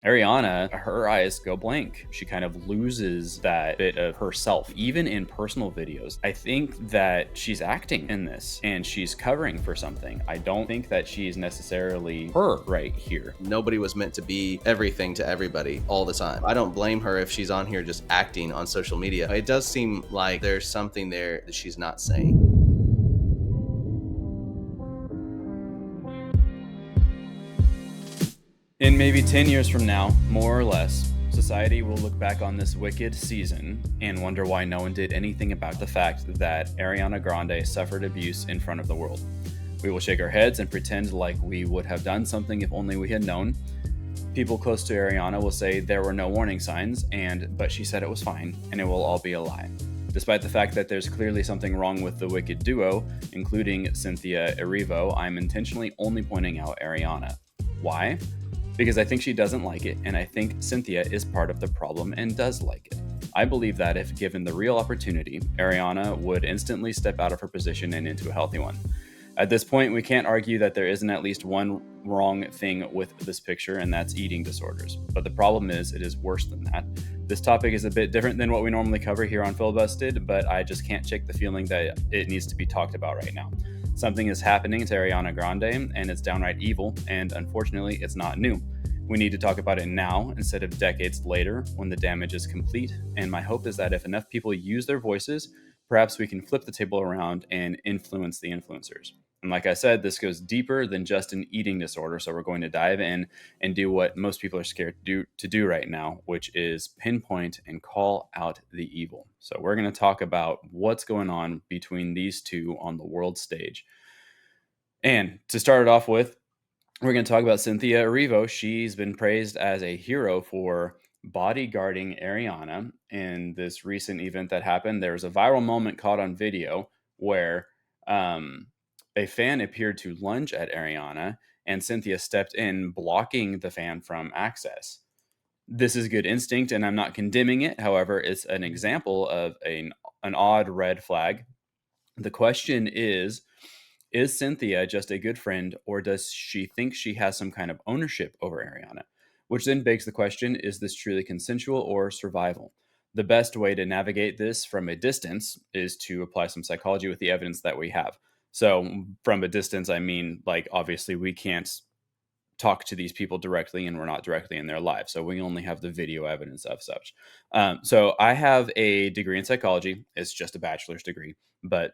Ariana, her eyes go blank. She kind of loses that bit of herself, even in personal videos. I think that she's acting in this and she's covering for something. I don't think that she's necessarily her right here. Nobody was meant to be everything to everybody all the time. I don't blame her if she's on here just acting on social media. It does seem like there's something there that she's not saying. In maybe 10 years from now, more or less, society will look back on this wicked season and wonder why no one did anything about the fact that Ariana Grande suffered abuse in front of the world. We will shake our heads and pretend like we would have done something if only we had known. People close to Ariana will say there were no warning signs, but she said it was fine, and it will all be a lie. Despite the fact that there's clearly something wrong with the wicked duo, including Cynthia Erivo, I'm intentionally only pointing out Ariana. Why? Because I think she doesn't like it, and I think Cynthia is part of the problem and does like it. I believe that if given the real opportunity, Ariana would instantly step out of her position and into a healthy one. At this point, we can't argue that there isn't at least one wrong thing with this picture, and that's eating disorders. But the problem is, it is worse than that. This topic is a bit different than what we normally cover here on Filibusted, but I just can't shake the feeling that it needs to be talked about right now. Something is happening to Ariana Grande, and it's downright evil, and unfortunately, it's not new. We need to talk about it now instead of decades later when the damage is complete, and my hope is that if enough people use their voices, perhaps we can flip the table around and influence the influencers. And like I said, this goes deeper than just an eating disorder, so we're going to dive in and do what most people are scared to do right now, which is pinpoint and call out the evil. So we're going to talk about what's going on between these two on the world stage. And to start it off with, we're going to talk about Cynthia Erivo. She's been praised as a hero for bodyguarding Ariana in this recent event that happened. There was a viral moment caught on video where a fan appeared to lunge at Ariana, and Cynthia stepped in, blocking the fan from access. This is good instinct, and I'm not condemning it. However, it's an example of an odd red flag. The question is Cynthia just a good friend, or does she think she has some kind of ownership over Ariana? Which then begs the question, is this truly consensual or survival? The best way to navigate this from a distance is to apply some psychology with the evidence that we have. So, from a distance, I mean, like, obviously, we can't talk to these people directly and we're not directly in their lives. So, we only have the video evidence of such. So, I have a degree in psychology. It's just a bachelor's degree, but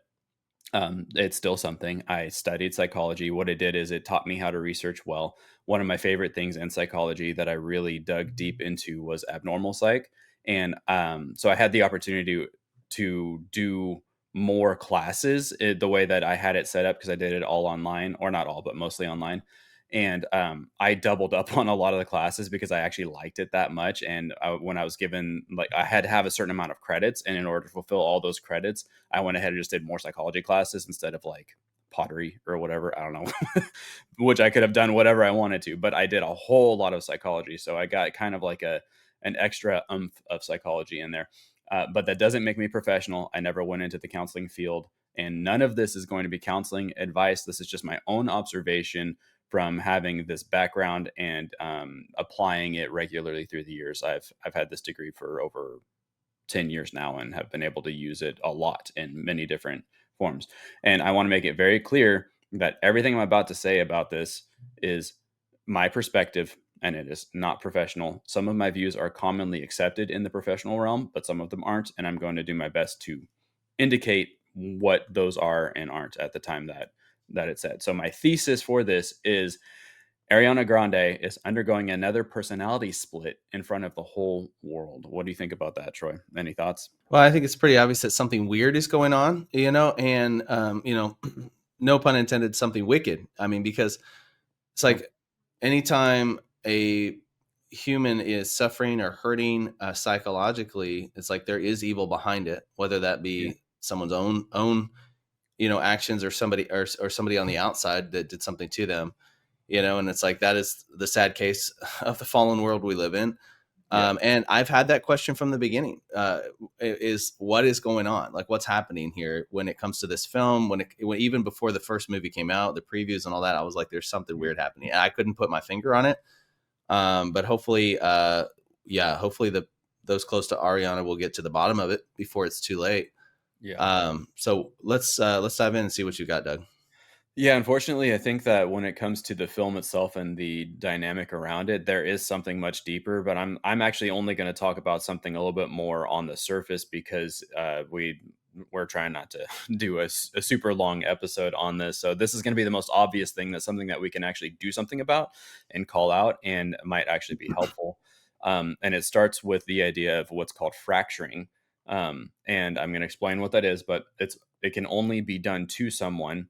it's still something. I studied psychology. What it did is it taught me how to research well. One of my favorite things in psychology that I really dug deep into was abnormal psych. And so I had the opportunity to do more classes the way that I had it set up because I did it all online, or not all, but mostly online. And I doubled up on a lot of the classes because I actually liked it that much. And when I was given, like, I had to have a certain amount of credits, and in order to fulfill all those credits, I went ahead and just did more psychology classes instead of like pottery or whatever. I don't know, which I could have done whatever I wanted to, but I did a whole lot of psychology. So I got kind of like an extra oomph of psychology in there. But that doesn't make me professional. I never went into the counseling field, and none of this is going to be counseling advice. This is just my own observation from having this background and applying it regularly through the years. I've had this degree for over 10 years now and have been able to use it a lot in many different forms. And I want to make it very clear that everything I'm about to say about this is my perspective, and it is not professional. Some of my views are commonly accepted in the professional realm, but some of them aren't. And I'm going to do my best to indicate what those are and aren't at the time that it's said. So my thesis for this is Ariana Grande is undergoing another personality split in front of the whole world. What do you think about that, Troy? Any thoughts? Well, I think it's pretty obvious that something weird is going on, and no pun intended, something wicked. I mean, because it's like anytime a human is suffering or hurting psychologically, it's like there is evil behind it, whether that be someone's own actions, or somebody or somebody on the outside that did something to them, and it's like that is the sad case of the fallen world we live in. And I've had that question from the beginning, is what is going on? Like, what's happening here when it comes to this film? When even before the first movie came out, the previews and all that, I was like, there's something weird happening. And I couldn't put my finger on it. But hopefully, hopefully those close to Ariana will get to the bottom of it before it's too late. Yeah. So let's dive in and see what you got, Doug. Yeah, unfortunately, I think that when it comes to the film itself and the dynamic around it, there is something much deeper. But I'm actually only going to talk about something a little bit more on the surface because we're trying not to do a super long episode on this. So this is going to be the most obvious thing, that's something that we can actually do something about and call out, and might actually be helpful. And it starts with the idea of what's called fracturing. And I'm going to explain what that is, but it can only be done to someone.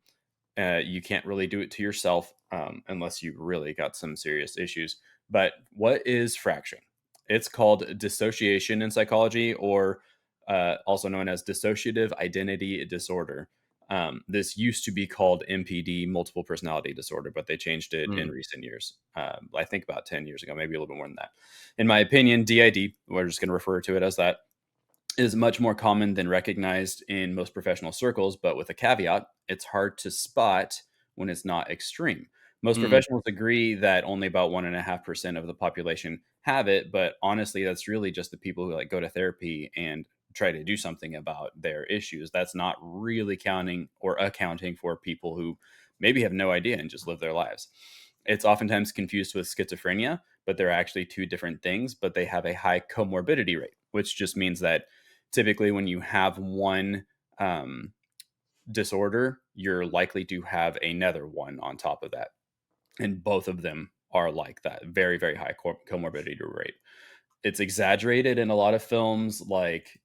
You can't really do it to yourself unless you really got some serious issues. But what is fracturing? It's called dissociation in psychology, or also known as dissociative identity disorder. This used to be called MPD, multiple personality disorder, but they changed it in Mm, recent years. I think about 10 years ago, maybe a little bit more than that. In my opinion, DID, we're just going to refer to it as that, is much more common than recognized in most professional circles, but with a caveat, it's hard to spot when it's not extreme. Most mm, professionals agree that only about 1.5% of the population have it, but honestly, that's really just the people who like go to therapy and try to do something about their issues. That's not really counting or accounting for people who maybe have no idea and just live their lives. It's oftentimes confused with schizophrenia, but they're actually two different things, but they have a high comorbidity rate, which just means that typically when you have one um, disorder, you're likely to have another one on top of that. And both of them are like that, very, very high comorbidity rate. It's exaggerated in a lot of films like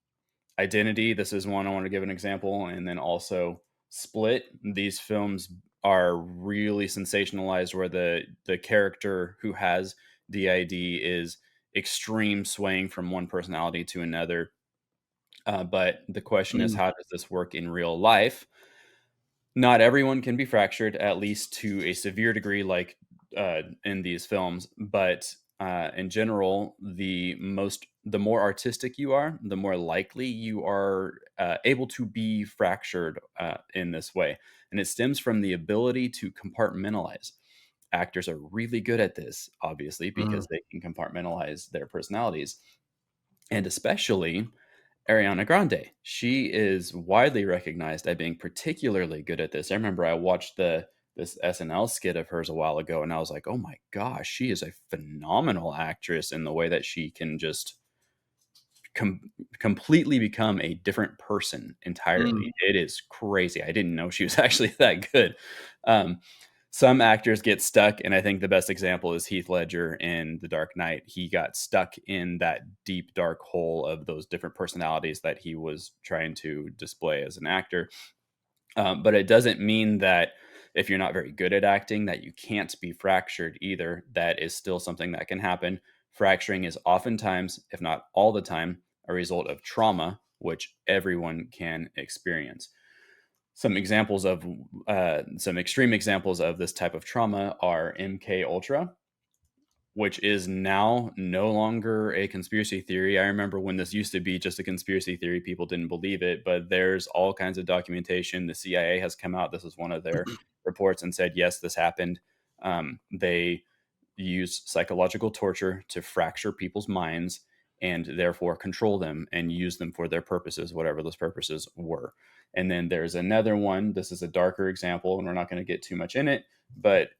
Identity. This is one I want to give an example. And then also Split. These films are really sensationalized, where the character who has DID is extreme, swaying from one personality to another. But the question is, mm, how does this work in real life? Not everyone can be fractured, at least to a severe degree, like in these films. But in general, the more artistic you are, the more likely you are able to be fractured in this way, and it stems from the ability to compartmentalize. Actors are really good at this, obviously, mm, because they can compartmentalize their personalities, and especially Ariana Grande. She is widely recognized at being particularly good at this. I remember I watched this SNL skit of hers a while ago, and I was like, "Oh my gosh, she is a phenomenal actress in the way that she can just completely become a different person mm, entirely." It is crazy. I didn't know she was actually that good. Um, some actors get stuck, and I think the best example is Heath Ledger in The Dark Knight. He got stuck in that deep, dark hole of those different personalities that he was trying to display as an actor. But it doesn't mean that if you're not very good at acting, that you can't be fractured either. That is still something that can happen. Fracturing is oftentimes, if not all the time, a result of trauma, which everyone can experience. Some extreme examples of this type of trauma are MK Ultra, which is now no longer a conspiracy theory. I remember when this used to be just a conspiracy theory, people didn't believe it, but there's all kinds of documentation. The CIA has come out. This is one of their reports and said, yes, this happened. They use psychological torture to fracture people's minds and therefore control them and use them for their purposes, whatever those purposes were. And then there's another one. This is a darker example, and we're not going to get too much in it, but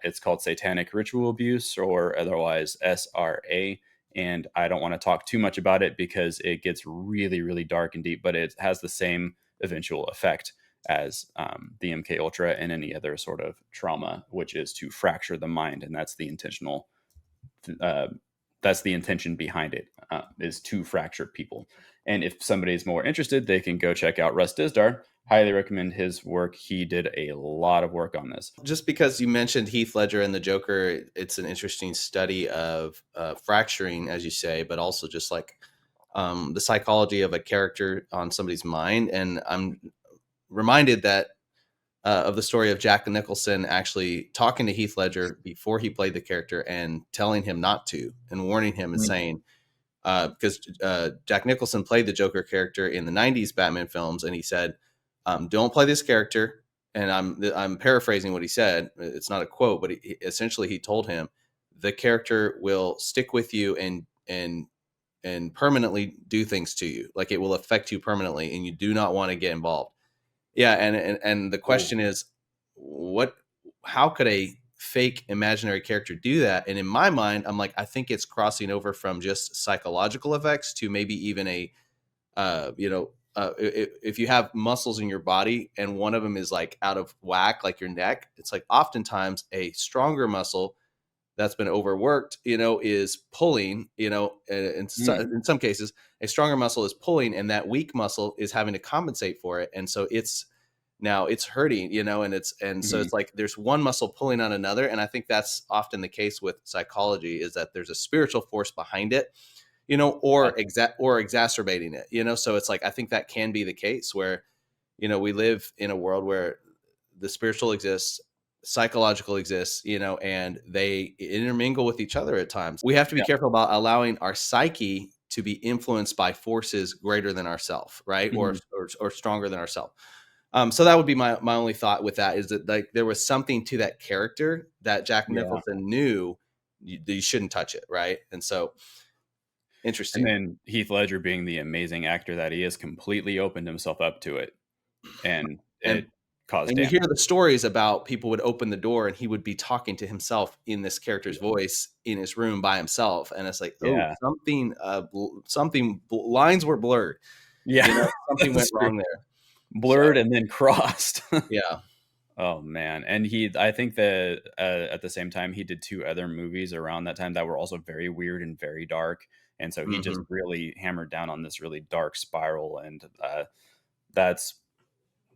it's called satanic ritual abuse, or otherwise SRA. And I don't want to talk too much about it because it gets really, really dark and deep, but it has the same eventual effect as the MK Ultra and any other sort of trauma, which is to fracture the mind, and uh, that's the intention behind it, is to fracture people. And if somebody is more interested, they can go check out Russ Dizdar. Highly recommend his work. He did a lot of work on this. just because you mentioned Heath Ledger and the Joker, it's an interesting study of fracturing, as you say, but also just like the psychology of a character on somebody's mind. And I'm reminded that of the story of Jack Nicholson actually talking to Heath Ledger before he played the character and telling him not to, and warning him and saying, because Jack Nicholson played the Joker character in the '90s Batman films, and he said, "Don't play this character." And I'm paraphrasing what he said. It's not a quote, but essentially he told him the character will stick with you and permanently do things to you. Like it will affect you permanently, and you do not want to get involved. Yeah, and the Oh, question is, what? How could a fake imaginary character do that? And in my mind, I'm like, I think it's crossing over from just psychological effects to maybe even a, if you have muscles in your body and one of them is like out of whack, like your neck, it's like oftentimes a stronger muscle that's been overworked, is pulling, mm, in some cases, a stronger muscle is pulling and that weak muscle is having to compensate for it. And so it's hurting, and so mhm, it's like there's one muscle pulling on another. And I think that's often the case with psychology, is that there's a spiritual force behind it, or exacerbating it, so it's like I think that can be the case where, we live in a world where the spiritual exists, psychological exists, and they intermingle with each other at times. We have to be yeah, careful about allowing our psyche to be influenced by forces greater than ourselves, right? Or, mhm, or stronger than ourselves. So that would be my only thought with that, is that like there was something to that character that Jack yeah. Nicholson knew you shouldn't touch it, right? And so And interesting. then Heath Ledger, being the amazing actor that he is, completely opened himself up to it, and And it caused and you hear damage. the stories about people would open the door and he would be talking to himself in this character's Yeah. voice in his room by himself, and it's like, oh, Yeah. lines were blurred, Yeah, something went that's true. wrong there. So Blurred and then crossed. yeah. Oh, man, and I think that, at the same time, he did 2 other movies around that time that were also very weird and very dark, and so he just Hmm. really hammered down on this really dark spiral, and, that's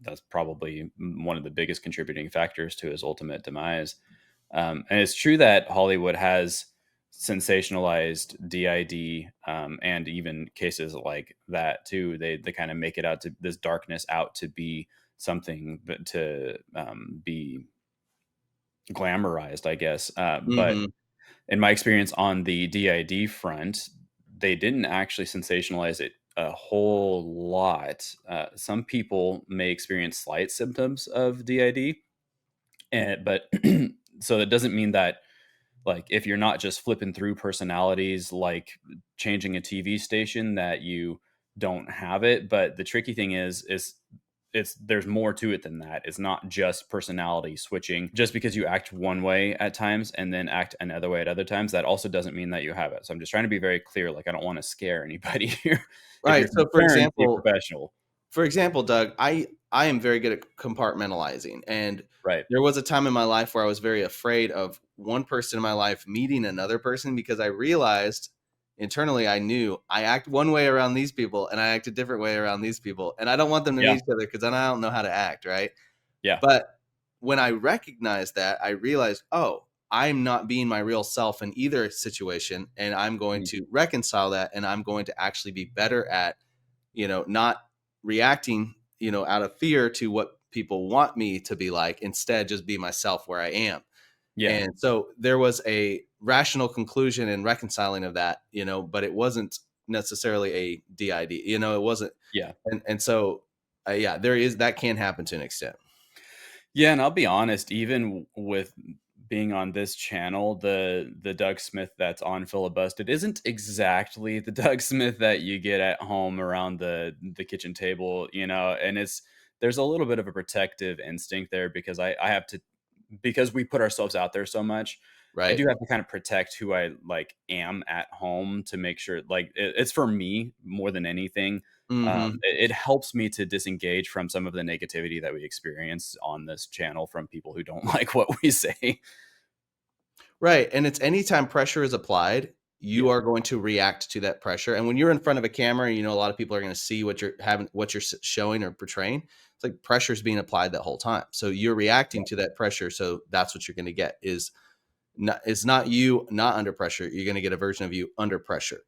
that's probably one of the biggest contributing factors to his ultimate demise. And it's true that Hollywood has sensationalized DID, and even cases like that too. They kind of make it out to this darkness out to be something to be glamorized, I guess. But Hmm. in my experience on the DID front, they didn't actually sensationalize it a whole lot. Some people may experience slight symptoms of DID, but so that doesn't mean that, like, if you're not just flipping through personalities like changing a TV station, that you don't have it. But the tricky thing is it's there's more to it than that. It's not just personality switching. Just because you act one way at times and then act another way at other times, that also doesn't mean that you have it. So I'm just trying to be very clear. Like, I don't want to scare anybody here. If Right. you're So for concerned, be a example, professional. Doug, I am very good at compartmentalizing, and Right. there was a time in my life where I was very afraid of one person in my life meeting another person, because I realized internally, I knew I act one way around these people and I act a different way around these people, and I don't want them to Yeah. meet each other because then I don't know how to act, right? Yeah. But when I recognized that, I realized, oh, I'm not being my real self in either situation, and I'm going Mhm. to reconcile that, and I'm going to actually be better at, not reacting, out of fear to what people want me to be like, instead just be myself where I am. Yeah. And so there was a rational conclusion and reconciling of that, but it wasn't necessarily a DID, it wasn't. Yeah. And so, yeah, that can happen to an extent. Yeah, and I'll be honest, even with being on this channel, the Doug Smith that's on Filibusted isn't exactly the Doug Smith that you get at home around the kitchen table, and there's a little bit of a protective instinct there, because I have to, because we put ourselves out there so much. I Right. do have to kind of protect who I like am at home, to make sure, like, it's for me more than anything. Hmm. It helps me to disengage from some of the negativity that we experience on this channel from people who don't like what we say. Right. And it's anytime pressure is applied, you Yeah, are going to react to that pressure. And when you're in front of a camera, a lot of people are going to see what you're showing or portraying. It's like pressure is being applied that whole time. So you're reacting to that pressure. So that's what you're going to get, is not, it's not you not under pressure. You're going to get a version of you under pressure.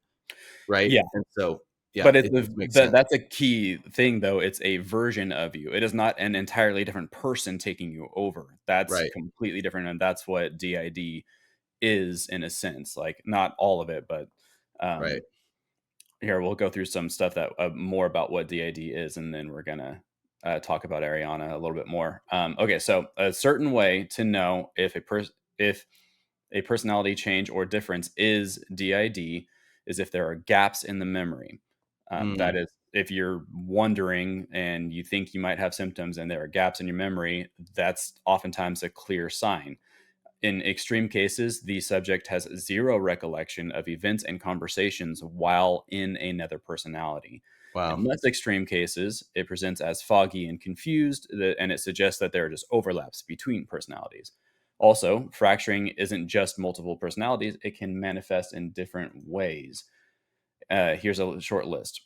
Right. yeah, And so, yeah, but it's it the, just makes the sense. that's a key thing, though. It's a version of you. It is not an entirely different person taking you over. That's Right. completely different, and that's what DID is, in a sense. Like, not all of it, but Right. um, here we'll go through some stuff that, more about what DID is, and then we're gonna talk about Ariana a little bit more. Okay, so a certain way to know if A personality change or difference is DID, is if there are gaps in the memory. That Mm, is, if you're wondering and you think you might have symptoms and there are gaps in your memory, that's oftentimes a clear sign. In extreme cases, the subject has zero recollection of events and conversations while in another personality. In wow. less extreme cases, it presents as foggy and confused, and it suggests that there are just overlaps between personalities. Also, fracturing isn't just multiple personalities, it can manifest in different ways. Here's a short list: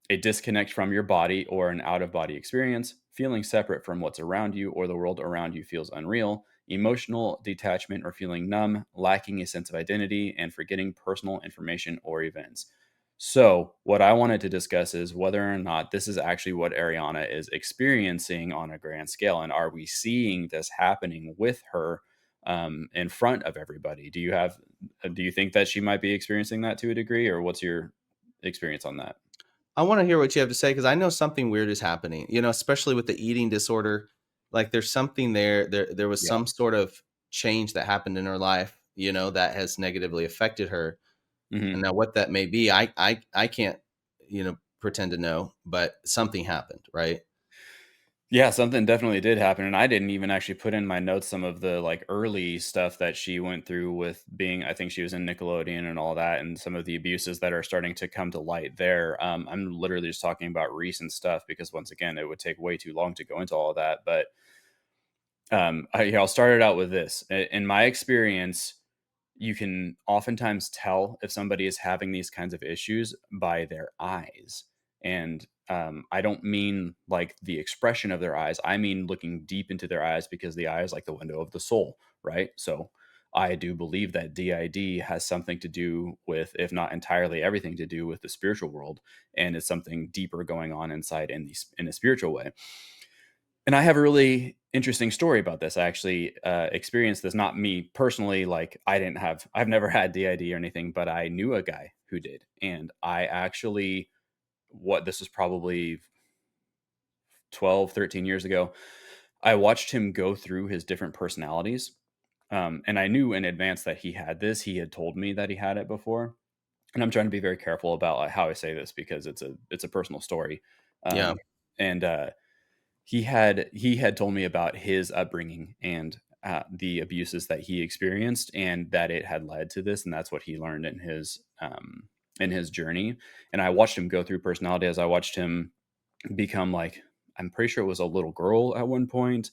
a disconnect from your body or an out of body experience, feeling separate from what's around you or the world around you feels unreal, emotional detachment or feeling numb, lacking a sense of identity, and forgetting personal information or events. So, what I wanted to discuss is whether or not this is actually what Ariana is experiencing on a grand scale. And are we seeing this happening with her in front of everybody? Do you think that she might be experiencing that to a degree, or what's your experience on that? I want to hear what you have to say because I know something weird is happening. Especially with the eating disorder. Like there's something there. There was Yeah. some sort of change that happened in her life. That has negatively affected her. And Mhm. now what that may be, I can't pretend to know, but something happened, right? Yeah, something definitely did happen, and I didn't even actually put in my notes some of the, like, early stuff that she went through with being, I think she was in Nickelodeon and all that, and some of the abuses that are starting to come to light there. I'm literally just talking about recent stuff because once again, it would take way too long to go into all of that, but, I'll start it out with this. In my experience, you can oftentimes tell if somebody is having these kinds of issues by their eyes. And I don't mean like the expression of their eyes. I mean looking deep into their eyes because the eye is like the window of the soul, right? So I do believe that DID has something to do with, if not entirely everything to do with the spiritual world, and it's something deeper going on inside in a spiritual way. And I have a really interesting story about this. I actually experienced this, not me personally. Like, I've never had DID or anything, but I knew a guy who did. And I actually, this was probably 12, 13 years ago, I watched him go through his different personalities. And I knew in advance that he had this. He had told me that he had it before. And I'm trying to be very careful about how I say this because it's a personal story. Yeah. Um, and he had told me about his upbringing and the abuses that he experienced, and that it had led to this, and that's what he learned in his journey. And I watched him go through personality as I watched him become like, I'm pretty sure it was a little girl at one point.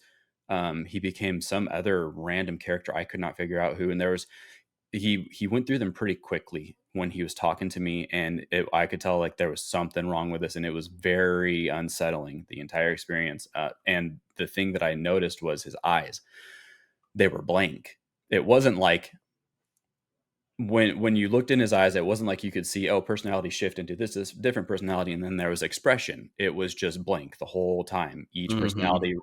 He became some other random character I could not figure out who, and there was he went through them pretty quickly when he was talking to me, and I could tell like there was something wrong with this, and it was very unsettling the entire experience. And the thing that I noticed was his eyes; they were blank. It wasn't like when you looked in his eyes, it wasn't like you could see, oh, personality shift into this different personality, and then there was expression. It was just blank the whole time. Each Hmm. personality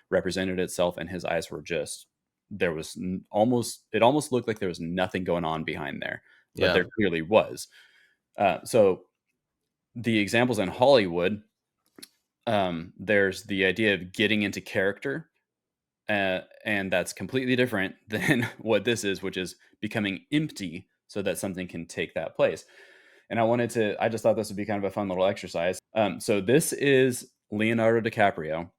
represented itself, and his eyes were just there was almost it almost looked like there was nothing going on behind there, but Yeah. there clearly was. So the examples in Hollywood, there's the idea of getting into character, and that's completely different than what this is, which is becoming empty so that something can take that place. And I just thought this would be kind of a fun little exercise. So this is Leonardo DiCaprio.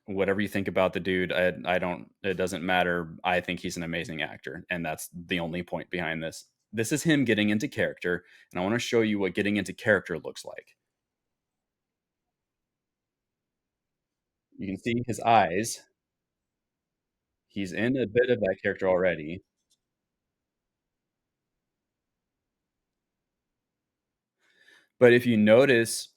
Whatever you think about the dude, I don't, it doesn't matter. I think he's an amazing actor. And that's the only point behind this. This is him getting into character. And I want to show you what getting into character looks like. You can see his eyes. He's in a bit of that character already. But if you notice,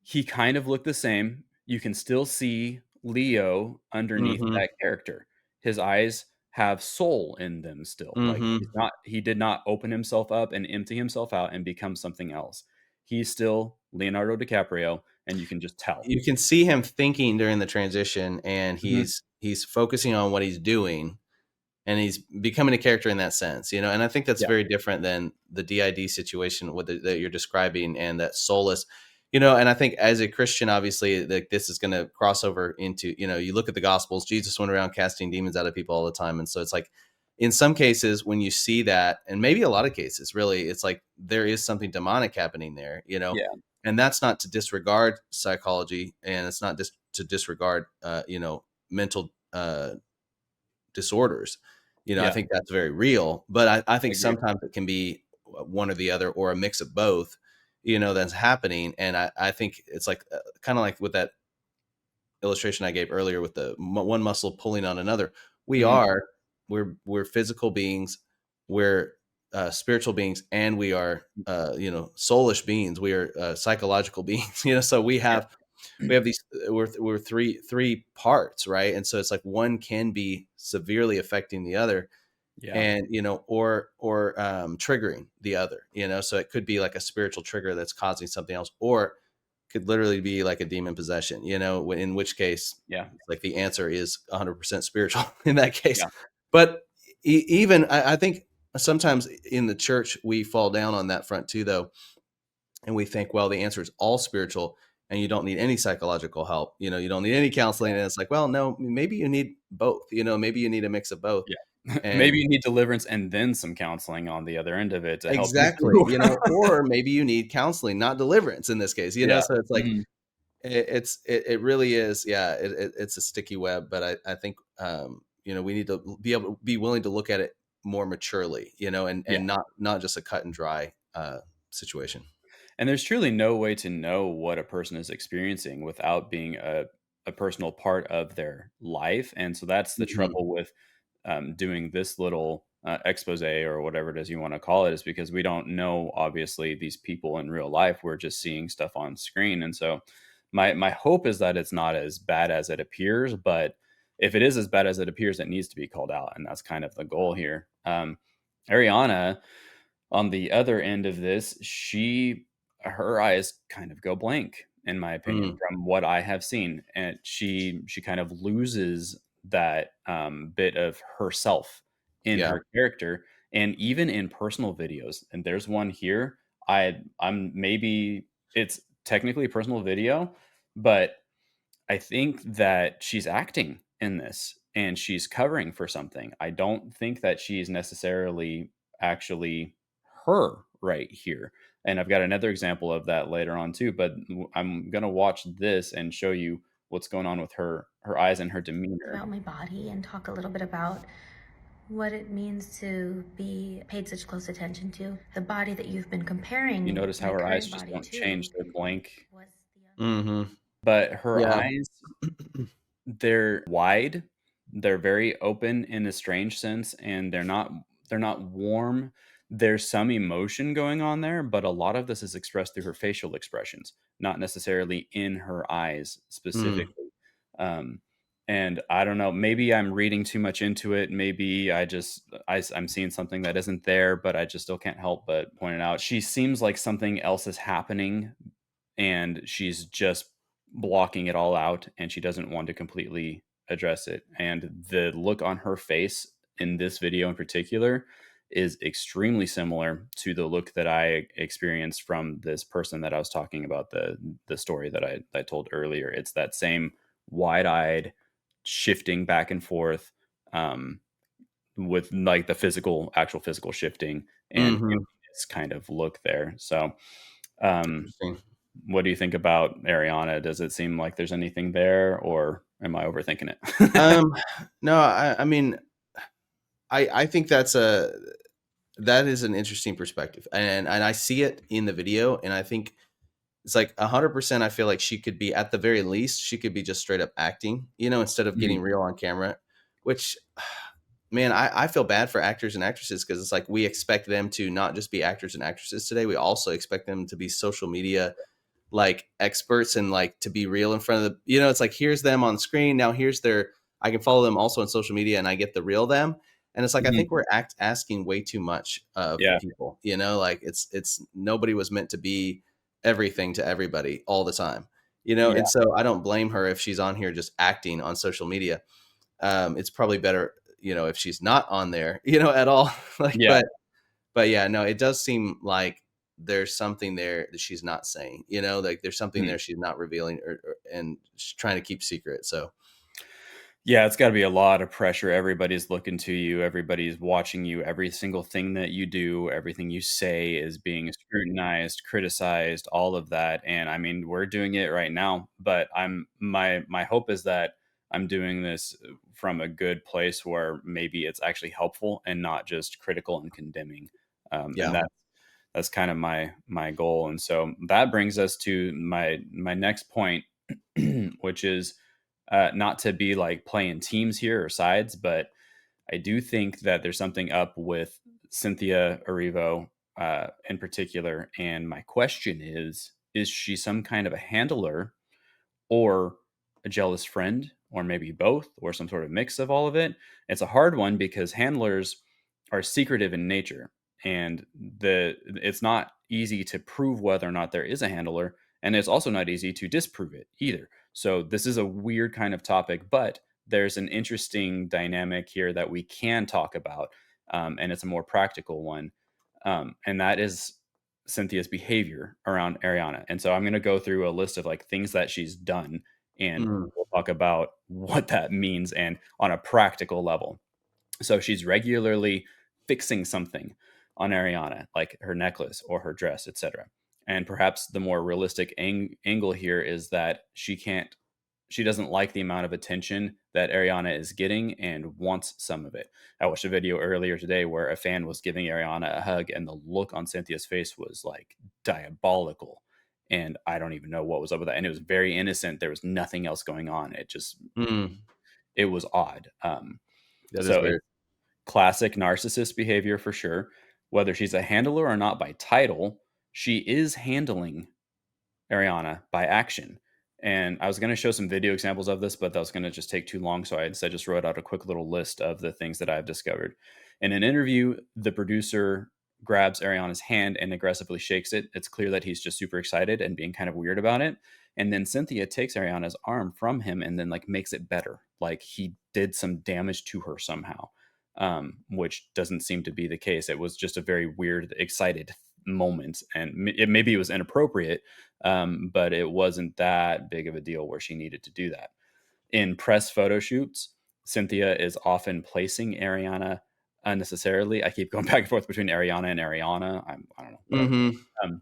he kind of looked the same. You can still see Leo underneath Hmm. that character. His eyes have soul in them still. Like Hmm. he did not open himself up and empty himself out and become something else. He's still Leonardo DiCaprio, and you can just tell. You can see him thinking during the transition, and Mhm. he's focusing on what he's doing, and he's becoming a character in that sense. And I think that's Yeah. very different than the DID situation that you're describing, and that soulless. And I think as a Christian, obviously, like this is going to cross over into, you look at the Gospels. Jesus went around casting demons out of people all the time, and so it's like, in some cases, when you see that, and maybe a lot of cases, really, it's like there is something demonic happening there, Yeah. and that's not to disregard psychology, and it's not just to disregard, mental disorders. I Yeah. think that's very real, but I I think agree. sometimes it can be one or the other or a mix of both, that's happening. And I think it's like kind of like with that illustration I gave earlier with the one muscle pulling on another. We Mhm. are, we're physical beings, we're spiritual beings, and we are, soulish beings. We are psychological beings, so Yeah. we have these we're three parts, right? And so it's like one can be severely affecting the other, Yeah. and or triggering the other, so it could be like a spiritual trigger that's causing something else, or could literally be like a demon possession, in which case Yeah. like the answer is 100% spiritual in that case. Yeah. But even I think sometimes in the church we fall down on that front too, though, and we think, well, the answer is all spiritual and you don't need any psychological help, you don't need any counseling. And it's like, well, no, maybe you need both, maybe you need a mix of both. Yeah. Maybe And you need deliverance and then some counseling on the other end of it to help you exactly, through. or maybe you need counseling, not deliverance in this case, Yeah. so it's like Mhm. it really is, yeah, it's a sticky web. But I think, we need to be able to be willing to look at it more maturely, Yeah. and not just a cut and dry situation. And there's truly no way to know what a person is experiencing without being a personal part of their life. And so that's the Mhm. trouble with doing this little expose or whatever it is you want to call it, is because we don't know, obviously, these people in real life. We're just seeing stuff on screen. And so my hope is that it's not as bad as it appears. But if it is as bad as it appears, it needs to be called out. And that's kind of the goal here. Ariana, on the other end of this, her eyes kind of go blank, in my opinion, Mm. from what I have seen, and she kind of loses that bit of herself in Yeah. her character, and even in personal videos. And there's one here. I'm maybe it's technically a personal video, but I think that she's acting in this and she's covering for something. I don't think that she's necessarily actually her right here. And I've got another example of that later on too, but I'm going to watch this and show you what's going on with her eyes and her demeanor. About my body and talk a little bit about what it means to be paid such close attention to. The body that you've been You comparing notice how my her eyes current just body don't to change, they're blank, was the other. Mhm. but her Yeah. eyes, they're wide, they're very open in a strange sense, and they're not warm. There's some emotion going on there, but a lot of this is expressed through her facial expressions, not necessarily in her eyes Mm. specifically. Um, and I don't know, maybe I'm reading too much into it. Maybe I'm seeing something that isn't there, but I just still can't help but point it out. She seems like something else is happening and she's just blocking it all out and she doesn't want to completely address it. And the look on her face in this video in particular is extremely similar to the look that I experienced from this person that I was talking about, the story that I told earlier. It's that same wide-eyed shifting back and forth, um, with like the actual physical shifting and Mhm. this kind of look there. So um Interesting. what do you think about Ariana? Does it seem like there's anything there, or am I overthinking it? Um, no, I mean, I think that is an interesting perspective, and I see it in the video, and I think it's like 100%. I feel like she could be, at the very least, she could be just straight up acting, instead of getting Mhm. real on camera. Which, man, I feel bad for actors and actresses, because it's like we expect them to not just be actors and actresses today. We also expect them to be social media like experts, and like to be real in front of the, it's like, here's them on screen, now here's their, I can follow them also on social media and I get the real them. And it's like, I think Mhm. we're asking way too much of Yeah. people, like it's nobody was meant to be everything to everybody all the time, Yeah. and so I don't blame her if she's on here just acting on social media. It's probably better, if she's not on there, at all. Like, Yeah. but yeah, no, it does seem like there's something there that she's not saying, like there's something Mhm. there she's not revealing, and she's trying to keep secret. So Yeah, it's gotta be a lot of pressure. Everybody's looking to you, everybody's watching you, every single thing that you do, everything you say is being scrutinized, criticized, all of that, and I mean, we're doing it right now, but my hope is that I'm doing this from a good place where maybe it's actually helpful and not just critical and condemning, and Yeah. that's kind of my goal, and so that brings us to my next point, which is not to be like playing teams here or sides, but I do think that there's something up with Cynthia Erivo in particular. And my question is she some kind of a handler or a jealous friend, or maybe both, or some sort of mix of all of it? It's a hard one because handlers are secretive in nature, and it's not easy to prove whether or not there is a handler, and it's also not easy to disprove it either. So this is a weird kind of topic, but there's an interesting dynamic here that we can talk about, and it's a more practical one, and that is Cynthia's behavior around Ariana. And so I'm going to go through a list of like things that she's done, and Mm. we'll talk about what that means and on a practical level. So she's regularly fixing something on Ariana, like her necklace or her dress, etc. And perhaps the more realistic angle here is that she doesn't like the amount of attention that Ariana is getting and wants some of it. I watched a video earlier today where a fan was giving Ariana a hug, and the look on Cynthia's face was like diabolical. And I don't even know what was up with that. And it was very innocent. There was nothing else going on. Mm. It was odd. That is So weird. it's classic narcissist behavior for sure. Whether she's a handler or not by title, she is handling Ariana by action. And I was going to show some video examples of this, but that was going to just take too long. So I instead just wrote out a quick little list of the things that I've discovered. In an interview, the producer grabs Ariana's hand and aggressively shakes it. It's clear that he's just super excited and being kind of weird about it. And then Cynthia takes Ariana's arm from him and then like makes it better. Like he did some damage to her somehow, which doesn't seem to be the case. It was just a very weird, excited moment. And maybe it was inappropriate, but it wasn't that big of a deal where she needed to do that. In press photo shoots, Cynthia is often placing Ariana unnecessarily. I keep going back and forth between Ariana and Ariana. I don't know, whatever. Mm-hmm. Um,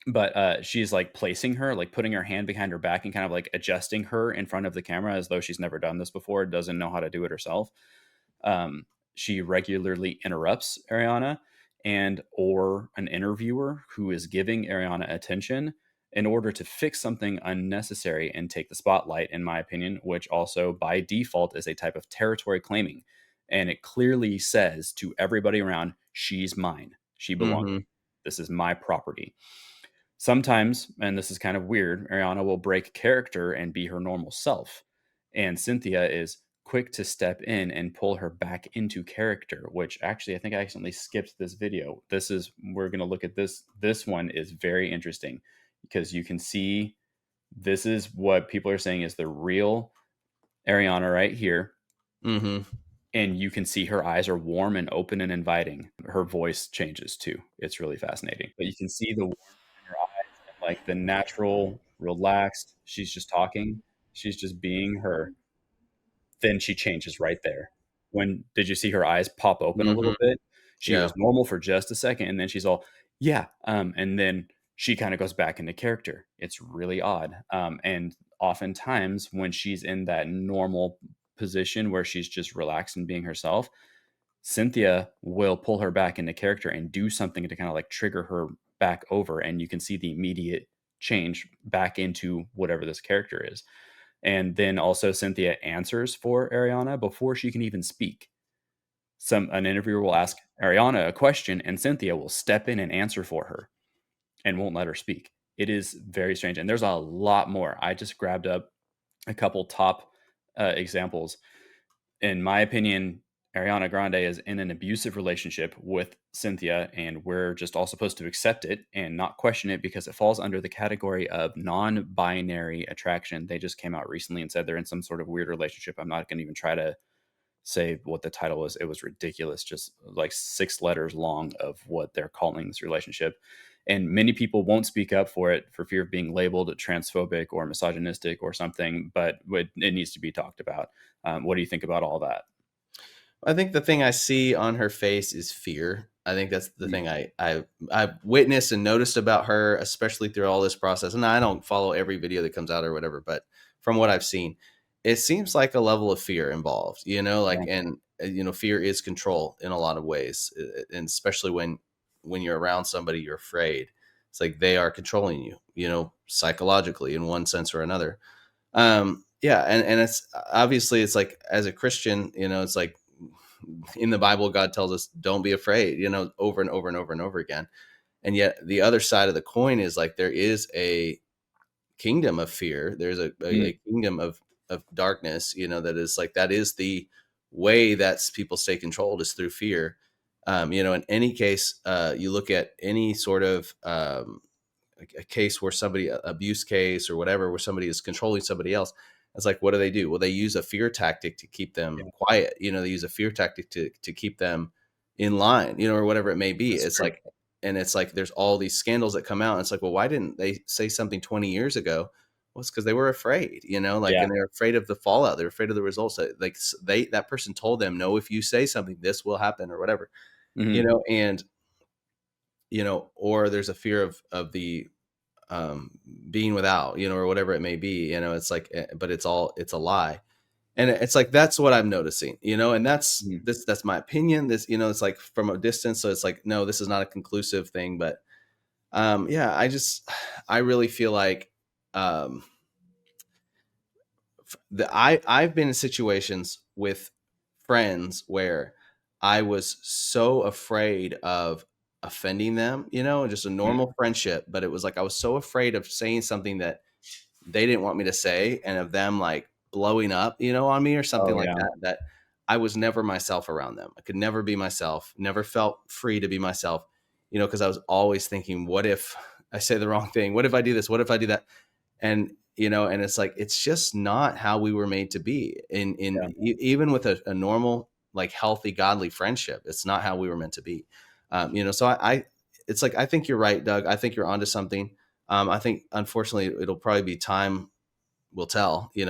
but she's like placing her, like putting her hand behind her back and kind of like adjusting her in front of the camera as though she's never done this before, doesn't know how to do it herself. Um, she regularly interrupts Ariana and or an interviewer who is giving Ariana attention in order to fix something unnecessary and take the spotlight, in my opinion, which also by default is a type of territory claiming. And it clearly says to everybody around, she's mine. She belongs. Mm-hmm. This is my property. Sometimes, and this is kind of weird, Ariana will break character and be her normal self. And Cynthia is quick to step in and pull her back into character, which actually I think I accidentally skipped this video. We're going to look at this. This one is very interesting because you can see this is what people are saying is the real Ariana right here. Mm-hmm. And you can see her eyes are warm and open and inviting. Her voice changes too. It's really fascinating. But you can see the warmth in her eyes and like the natural, relaxed. She's just talking. She's just being her. Then she changes right there. When did you see her eyes pop open a Mm-hmm. little bit? She Yeah. was normal for just a second, and then she's all, yeah. And then she kind of goes back into character. It's really odd. And oftentimes when she's in that normal position where she's just relaxed and being herself, Cynthia will pull her back into character and do something to kind of like trigger her back over. And you can see the immediate change back into whatever this character is. And then also Cynthia answers for Ariana before she can even speak. An interviewer will ask Ariana a question and Cynthia will step in and answer for her and won't let her speak. It is very strange. And there's a lot more. I just grabbed up a couple top examples. In my opinion, Ariana Grande is in an abusive relationship with Cynthia, and we're just all supposed to accept it and not question it because it falls under the category of non binary attraction. They just came out recently and said they're in some sort of weird relationship. I'm not going to even try to say what the title was. It was ridiculous, just like 6 letters long of what they're calling this relationship. And many people won't speak up for it for fear of being labeled transphobic or misogynistic or something, but it needs to be talked about. What do you think about all that? I think the thing I see on her face is fear. I think that's the Mm. thing I've witnessed and noticed about her, especially through all this process. And I don't follow every video that comes out or whatever, but from what I've seen, it seems like a level of fear involved, like, Yeah. and fear is control in a lot of ways. And especially when you're around somebody you're afraid. It's like they are controlling you, psychologically in one sense or another. Yeah, and it's obviously, it's like, as a Christian, it's like, in the Bible, God tells us, don't be afraid, over and over and over and over again. And yet the other side of the coin is like, there is a kingdom of fear. There's Mm. a kingdom of darkness, that is like, that is the way that people stay controlled, is through fear. In any case, you look at any sort of, a case where somebody, abuse case or whatever, where somebody is controlling somebody else. It's like, what do? Well, they use a fear tactic to keep them Yeah, quiet. They use a fear tactic to keep them in line, or whatever it may be. that's It's true. like, and it's like, there's all these scandals that come out. And it's like, well, why didn't they say something 20 years ago? Well, it's because they were afraid, like, Yeah. and they're afraid of the fallout. They're afraid of the results. Like, that person told them, no, if you say something, this will happen or whatever, Hmm. and, or there's a fear of the, um, being without, or whatever it may be, it's like, but it's a lie. And it's like, that's what I'm noticing, and that's my opinion. This, it's like, from a distance. So it's like, no, this is not a conclusive thing, but, yeah, I really feel like, um, I've been in situations with friends where I was so afraid of offending them, just a Hmm. normal friendship, but it was like, I was so afraid of saying something that they didn't want me to say, and of them, like, blowing up, on me or something Oh like yeah. that I was never myself around them. I could never be myself, never felt free to be myself, because I was always thinking, what if I say the wrong thing? What if I do this? What if I do that? And, and it's like, it's just not how we were made to be Yeah. even with a normal, like, healthy, godly friendship. It's not how we were meant to be. So it's like, I think you're right, Doug. I think you're onto something. I think, unfortunately, it'll probably be time will tell, to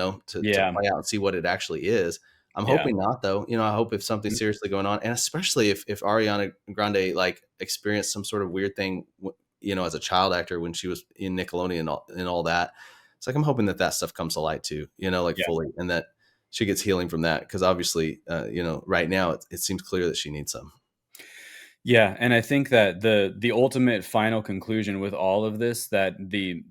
Yeah. play out and see what it actually is. I'm Yeah. hoping not, though. I hope, if something's seriously going on, and especially if Ariana Grande, like, experienced some sort of weird thing, as a child actor when she was in Nickelodeon and all that. It's like, I'm hoping that stuff comes to light too, like, Yeah. fully, and that she gets healing from that. Because obviously, right now it seems clear that she needs some. Yeah, and I think that the ultimate final conclusion with all of this, that the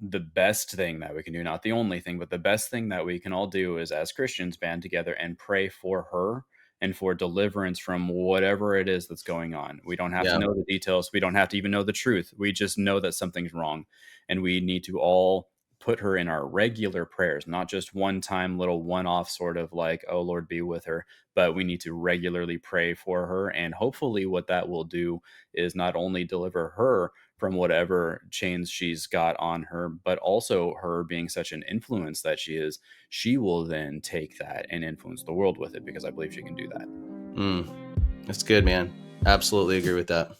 best thing that we can do, not the only thing, but the best thing that we can all do is, as Christians, band together and pray for her and for deliverance from whatever it is that's going on. We don't have to Yeah. know the details. We don't have to even know the truth. We just know that something's wrong, and we need to all put her in our regular prayers, not just one time little one off sort of like, oh Lord, be with her, but we need to regularly pray for her. And hopefully, what that will do is not only deliver her from whatever chains she's got on her, but also, her being such an influence that she is, she will then take that and influence the world with it, because I believe she can do that. That's good, man. Absolutely agree with that.